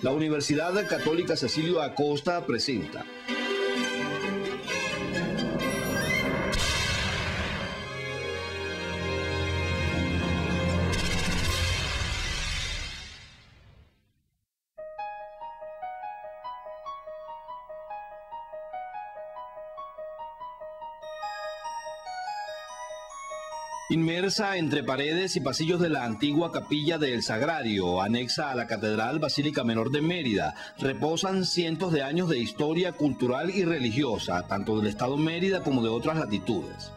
La Universidad Católica Cecilio Acosta presenta. Inmersa entre paredes y pasillos de la antigua capilla del Sagrario, anexa a la Catedral Basílica Menor de Mérida, reposan cientos de años de historia cultural y religiosa, tanto del Estado Mérida como de otras latitudes.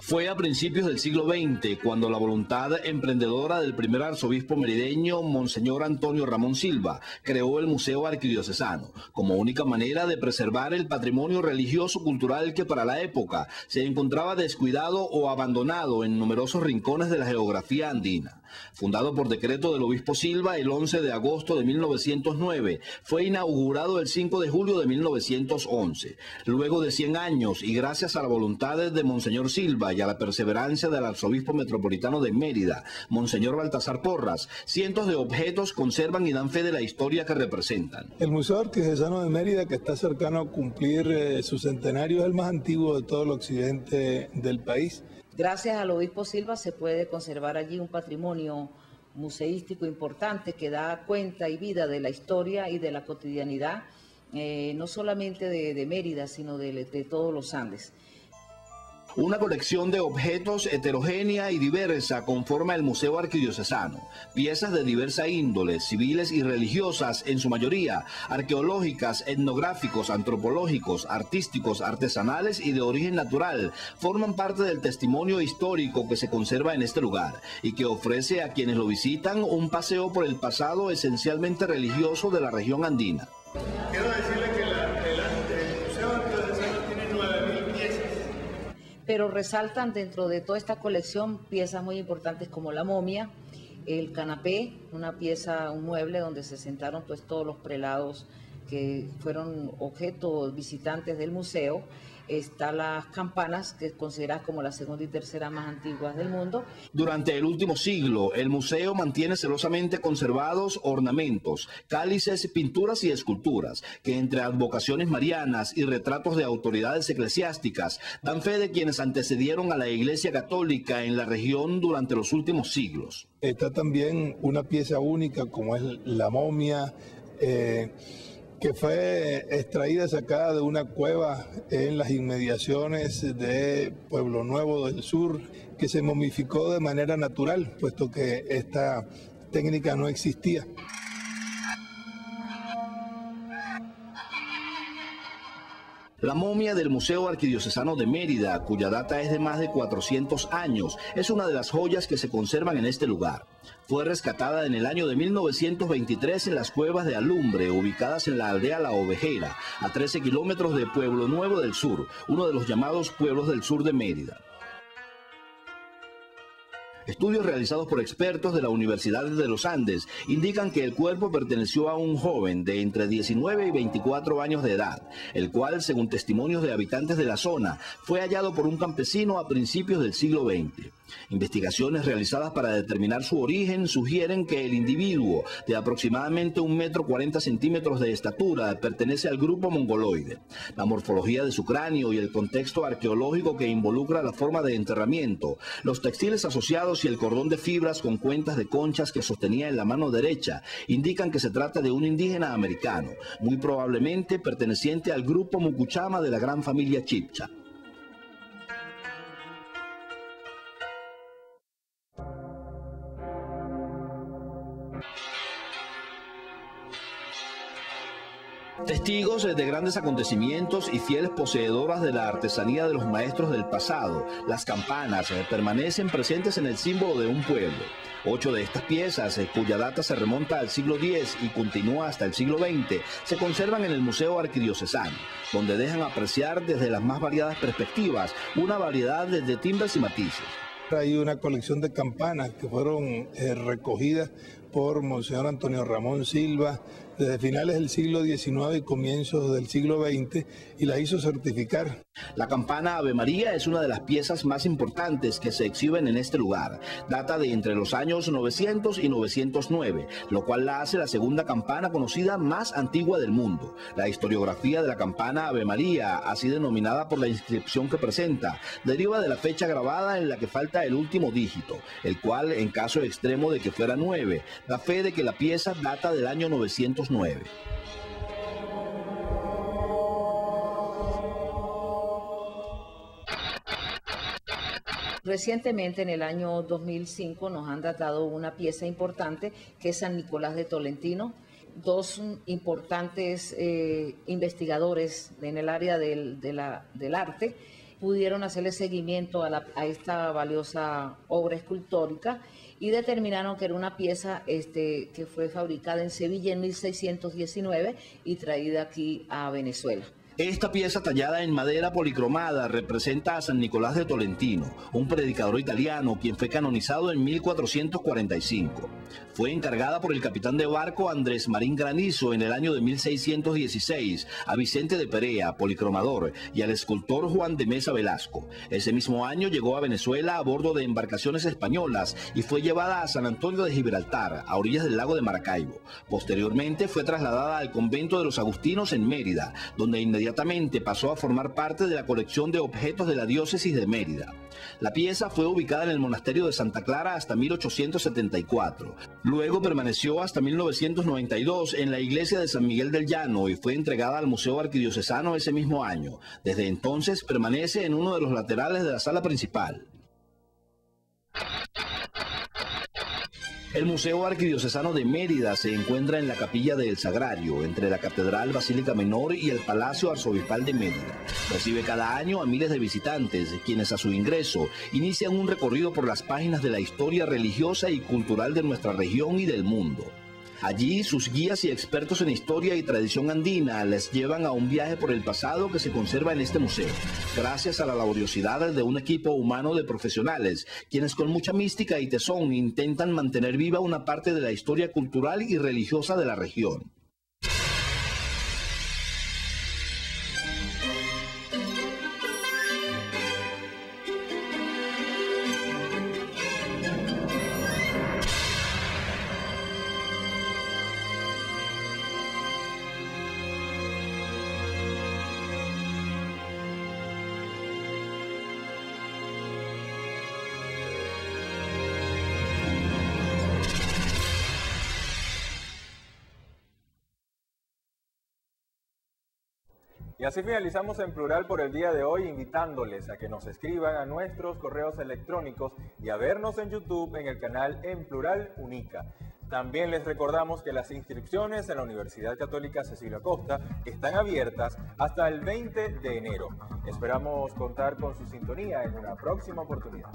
Fue a principios del siglo XX cuando la voluntad emprendedora del primer arzobispo merideño, Monseñor Antonio Ramón Silva, creó el Museo Arquidiocesano, como única manera de preservar el patrimonio religioso-cultural que para la época se encontraba descuidado o abandonado en numerosos rincones de la geografía andina. Fundado por decreto del obispo Silva el 11 de agosto de 1909, fue inaugurado el 5 de julio de 1911. Luego de 100 años y gracias a la voluntad de Monseñor Silva y a la perseverancia del arzobispo metropolitano de Mérida, Monseñor Baltasar Porras, cientos de objetos conservan y dan fe de la historia que representan. El Museo Arquidiocesano de Mérida, que está cercano a cumplir su centenario, es el más antiguo de todo el occidente del país. Gracias al obispo Silva se puede conservar allí un patrimonio museístico importante que da cuenta y vida de la historia y de la cotidianidad, no solamente de Mérida, sino de todos los Andes. Una colección de objetos heterogénea y diversa conforma el Museo Arquidiocesano. Piezas de diversa índole, civiles y religiosas en su mayoría, arqueológicas, etnográficos, antropológicos, artísticos, artesanales y de origen natural, forman parte del testimonio histórico que se conserva en este lugar y que ofrece a quienes lo visitan un paseo por el pasado esencialmente religioso de la región andina. Quiero decirle que el Museo Arquidiocesano tiene 9.000 piezas. Pero resaltan dentro de toda esta colección piezas muy importantes como la momia, el canapé, una pieza, un mueble donde se sentaron pues todos los prelados que fueron objetos visitantes del museo. Están las campanas, que es consideradas como la segunda y tercera más antiguas del mundo. Durante el último siglo, el museo mantiene celosamente conservados ornamentos, cálices, pinturas y esculturas, que entre advocaciones marianas y retratos de autoridades eclesiásticas, dan fe de quienes antecedieron a la Iglesia Católica en la región durante los últimos siglos. Está también una pieza única como es la momia, que fue extraída, sacada de una cueva en las inmediaciones de Pueblo Nuevo del Sur, que se momificó de manera natural, puesto que esta técnica no existía. La momia del Museo Arquidiocesano de Mérida, cuya data es de más de 400 años, es una de las joyas que se conservan en este lugar. Fue rescatada en el año de 1923 en las cuevas de Alumbre, ubicadas en la aldea La Ovejera, a 13 kilómetros de Pueblo Nuevo del Sur, uno de los llamados pueblos del sur de Mérida. Estudios realizados por expertos de la Universidad de los Andes indican que el cuerpo perteneció a un joven de entre 19 y 24 años de edad, el cual, según testimonios de habitantes de la zona, fue hallado por un campesino a principios del siglo XX. Investigaciones realizadas para determinar su origen sugieren que el individuo, de aproximadamente 1,40 m de estatura, pertenece al grupo mongoloide. La morfología de su cráneo y el contexto arqueológico que involucra la forma de enterramiento, los textiles asociados y el cordón de fibras con cuentas de conchas que sostenía en la mano derecha indican que se trata de un indígena americano, muy probablemente perteneciente al grupo Mucuchama de la gran familia Chibcha. Testigos de grandes acontecimientos y fieles poseedoras de la artesanía de los maestros del pasado, las campanas permanecen presentes en el símbolo de un pueblo. 8 de estas piezas, cuya data se remonta al siglo X y continúa hasta el siglo XX, se conservan en el Museo Arquidiocesano, donde dejan apreciar desde las más variadas perspectivas una variedad de timbres y matices. Hay una colección de campanas que fueron recogidas por Monseñor Antonio Ramón Silva desde finales del siglo XIX y comienzos del siglo XX y la hizo certificar. La campana Ave María es una de las piezas más importantes que se exhiben en este lugar. Data de entre los años 900 y 909, lo cual la hace la segunda campana conocida más antigua del mundo. La historiografía de la campana Ave María, así denominada por la inscripción que presenta, deriva de la fecha grabada en la que falta el último dígito, el cual, en caso extremo de que fuera 9, da fe de que la pieza data del año 909. Recientemente, en el año 2005, nos han datado una pieza importante que es San Nicolás de Tolentino. Dos importantes investigadores en el área del arte pudieron hacerle seguimiento a esta valiosa obra escultórica y determinaron que era una pieza que fue fabricada en Sevilla en 1619 y traída aquí a Venezuela. Esta pieza tallada en madera policromada representa a San Nicolás de Tolentino, un predicador italiano quien fue canonizado en 1445. Fue encargada por el capitán de barco Andrés Marín Granizo en el año de 1616 a Vicente de Perea, policromador, y al escultor Juan de Mesa Velasco. Ese mismo año llegó a Venezuela a bordo de embarcaciones españolas y fue llevada a San Antonio de Gibraltar, a orillas del lago de Maracaibo. Posteriormente fue trasladada al convento de los Agustinos en Mérida, donde inmediatamente pasó a formar parte de la colección de objetos de la diócesis de Mérida. La pieza fue ubicada en el monasterio de Santa Clara hasta 1874. Luego permaneció hasta 1992 en la iglesia de San Miguel del Llano y fue entregada al Museo Arquidiocesano ese mismo año. Desde entonces permanece en uno de los laterales de la sala principal. El Museo Arquidiocesano de Mérida se encuentra en la Capilla del Sagrario, entre la Catedral Basílica Menor y el Palacio Arzobispal de Mérida. Recibe cada año a miles de visitantes, quienes a su ingreso inician un recorrido por las páginas de la historia religiosa y cultural de nuestra región y del mundo. Allí, sus guías y expertos en historia y tradición andina les llevan a un viaje por el pasado que se conserva en este museo, gracias a la laboriosidad de un equipo humano de profesionales, quienes con mucha mística y tesón intentan mantener viva una parte de la historia cultural y religiosa de la región. Y así finalizamos En Plural por el día de hoy, invitándoles a que nos escriban a nuestros correos electrónicos y a vernos en YouTube en el canal En Plural Unica. También les recordamos que las inscripciones en la Universidad Católica Cecilio Acosta están abiertas hasta el 20 de enero. Esperamos contar con su sintonía en una próxima oportunidad.